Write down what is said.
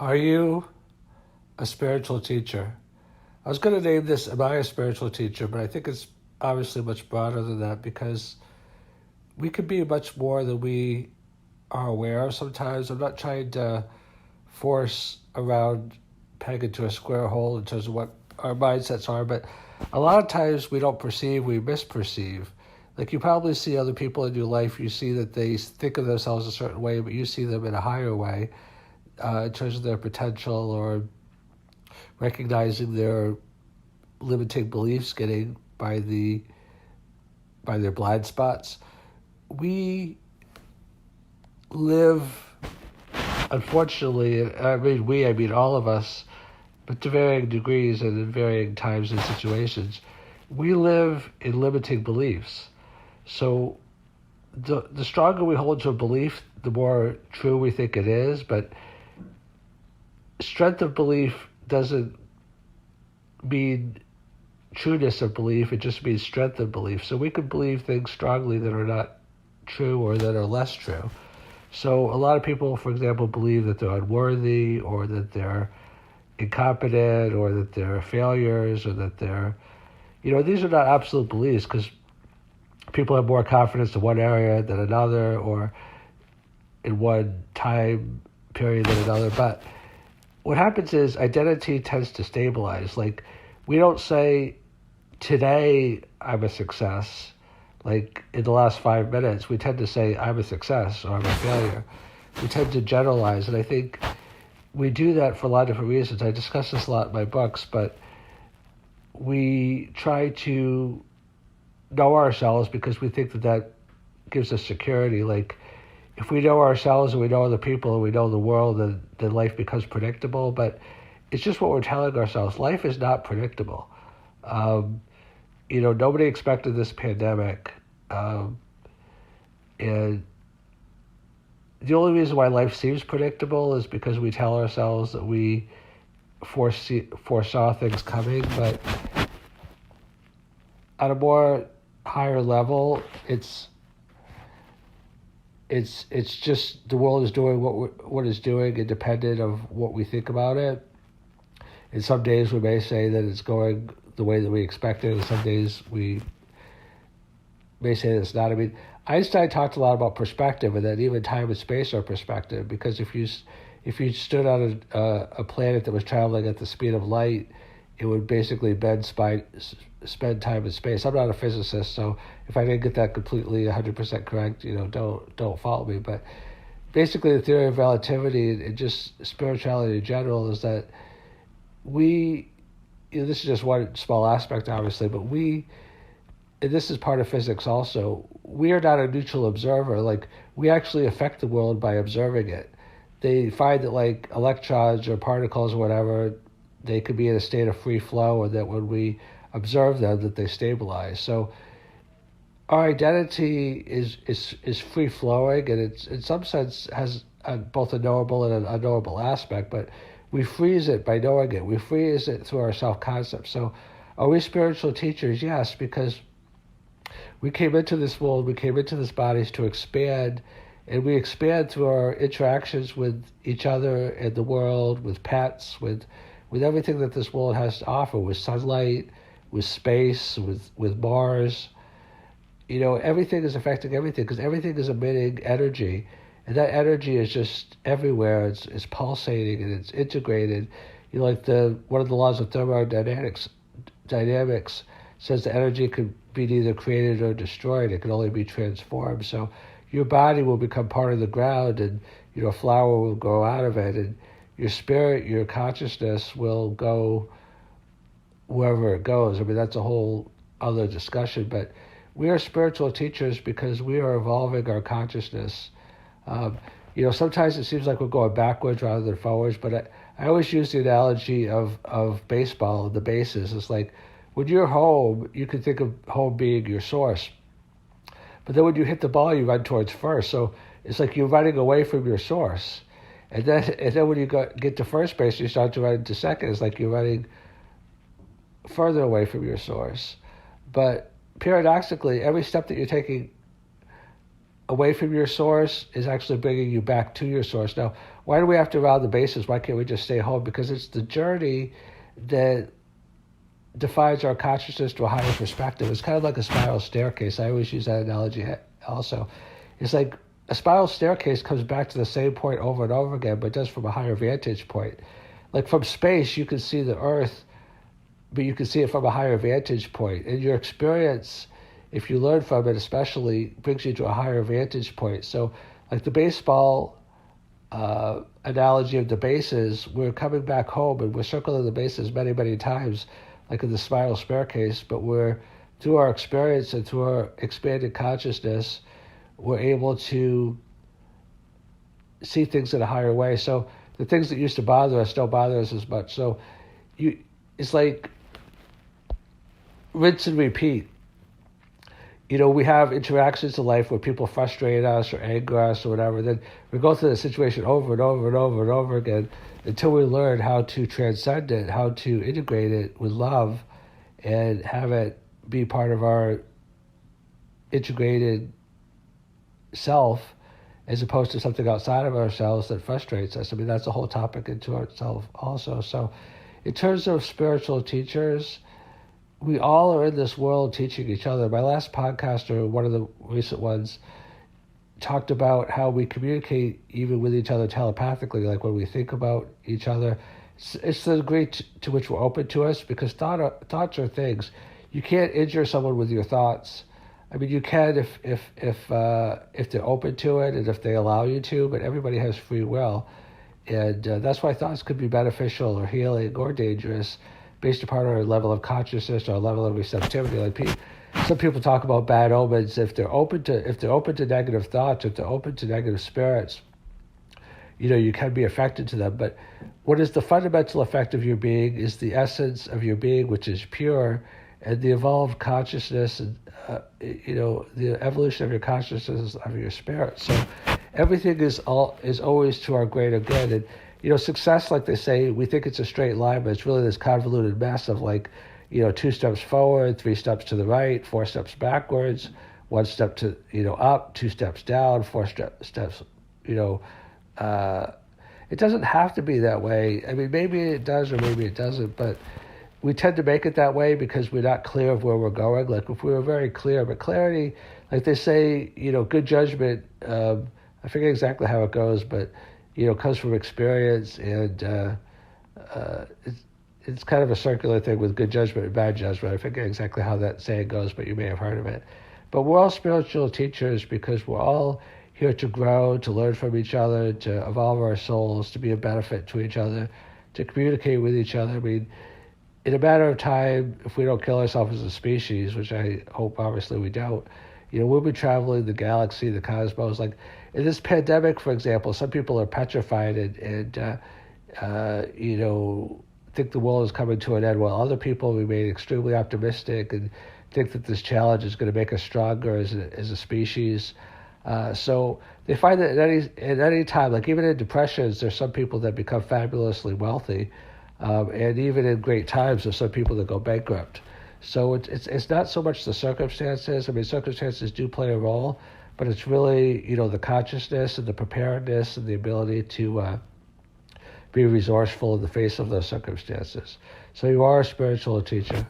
Are you a spiritual teacher? I was going to name this, Am I a Spiritual Teacher? But I think it's obviously much broader than that because we could be much more than we are aware of sometimes. I'm not trying to force a round peg into a square hole in terms of what our mindsets are, but a lot of times we don't perceive, we misperceive. Like you probably see other people in your life, you see that they think of themselves a certain way, but you see them in a higher way in terms of their potential or recognizing their limiting beliefs getting by their blind spots. We live, unfortunately, I mean all of us, but to varying degrees and in varying times and situations, we live in limiting beliefs. So the stronger we hold to a belief, the more true we think it is, but strength of belief doesn't mean trueness of belief, it just means strength of belief. So we can believe things strongly that are not true or that are less true. So a lot of people, for example, believe that they're unworthy or that they're incompetent or that they're failures or that they're, these are not absolute beliefs because people have more confidence in one area than another or in one time period than another. But what happens is identity tends to stabilize. Like we don't say, today I'm a success. Like in the last 5 minutes, we tend to say, I'm a success or I'm a failure. We tend to generalize. And I think we do that for a lot of different reasons. I discuss this a lot in my books, but we try to know ourselves because we think that gives us security. Like if we know ourselves and we know other people and we know the world, then life becomes predictable. But it's just what we're telling ourselves. Life is not predictable. Nobody expected this pandemic. And the only reason why life seems predictable is because we tell ourselves that we foresaw things coming. But at a more higher level, it's just the world is doing what it's doing independent of what we think about it. And some days we may say that it's going the way that we expected, and some days we may say that it's not. I mean, Einstein talked a lot about perspective, and that even time and space are perspective. Because if you stood on a planet that was traveling at the speed of light, it would basically spend time in space. I'm not a physicist, so if I didn't get that completely 100% correct, don't fault me. But basically, the theory of relativity and just spirituality in general is that this is just one small aspect, obviously, but and this is part of physics also, we are not a neutral observer. Like, we actually affect the world by observing it. They find that, like, electrons or particles or whatever, they could be in a state of free flow, and that when we observe them, that they stabilize. So our identity is free flowing, and it's in some sense has both a knowable and an unknowable aspect, but we freeze it by knowing it. We freeze it through our self-concept. So are we spiritual teachers? Yes, because we came into this world, we came into this bodies to expand, and we expand through our interactions with each other and the world, with pets, with everything that this world has to offer, with sunlight, with space, with Mars. Everything is affecting everything because everything is emitting energy. And that energy is just everywhere. It's pulsating and it's integrated. Like one of the laws of thermodynamics says the energy can be neither created or destroyed. It can only be transformed. So your body will become part of the ground, and a flower will grow out of it, and your spirit, your consciousness will go wherever it goes. I mean, that's a whole other discussion. But we are spiritual teachers because we are evolving our consciousness. Sometimes it seems like we're going backwards rather than forwards, but I always use the analogy of baseball, the bases. It's like when you're home, you can think of home being your source. But then when you hit the ball, you run towards first. So it's like you're running away from your source. And then when you get to first base, you start to run to second. It's like you're running further away from your source. But paradoxically, every step that you're taking away from your source is actually bringing you back to your source. Now, Why do we have to round the bases? Why can't we just stay home? Because it's the journey that defines our consciousness to a higher perspective. It's kind of like a spiral staircase. I always use that analogy also. It's like a spiral staircase comes back to the same point over and over again, but just from a higher vantage point. Like from space, you can see the Earth, but you can see it from a higher vantage point. And your experience, if you learn from it especially, brings you to a higher vantage point. So like the baseball analogy of the bases, we're coming back home and we're circling the bases many, many times, like in the spiral staircase, but we're, through our experience and through our expanded consciousness, we're able to see things in a higher way. So the things that used to bother us don't bother us as much. So it's like rinse and repeat. We have interactions in life where people frustrate us or anger us or whatever. Then we go through the situation over and over and over and over again until we learn how to transcend it, how to integrate it with love and have it be part of our integrated self as opposed to something outside of ourselves that frustrates us. I mean, that's a whole topic into itself also. So in terms of spiritual teachers, we all are in this world teaching each other. My last podcast, or one of the recent ones, talked about how we communicate even with each other telepathically, like when we think about each other. It's the degree to which we're open to us, because thoughts are things. You can't injure someone with your thoughts. I mean, you can if they're open to it and if they allow you to, but everybody has free will. And that's why thoughts could be beneficial or healing or dangerous based upon our level of consciousness or our level of receptivity. Like some people talk about bad omens. If they're open to negative thoughts, if they're open to negative spirits, you can be affected to them. But what is the fundamental effect of your being is the essence of your being, which is pure, and the evolved consciousness, and the evolution of your consciousness of your spirit. So everything is always to our greater good. And success, like they say, we think it's a straight line, but it's really this convoluted mess of 2 steps forward, 3 steps to the right, 4 steps backwards, 1 step to up, 2 steps down, 4 steps. It doesn't have to be that way. I mean, maybe it does or maybe it doesn't, but we tend to make it that way because we're not clear of where we're going. Like if we were very clear, but clarity, like they say, good judgment. I forget exactly how it goes, but comes from experience, and it's kind of a circular thing with good judgment and bad judgment. I forget exactly how that saying goes, but you may have heard of it. But we're all spiritual teachers because we're all here to grow, to learn from each other, to evolve our souls, to be a benefit to each other, to communicate with each other. I mean, in a matter of time, if we don't kill ourselves as a species, which I hope obviously we don't, we'll be traveling the galaxy, the cosmos. Like in this pandemic, for example, some people are petrified and think the world is coming to an end, while other people remain extremely optimistic and think that this challenge is going to make us stronger as a species. So they find that at any time, like even in depressions, there's some people that become fabulously wealthy, and even in great times, there's some people that go bankrupt. So it's not so much the circumstances. I mean, circumstances do play a role, but it's really the consciousness and the preparedness and the ability to be resourceful in the face of those circumstances. So you are a spiritual teacher.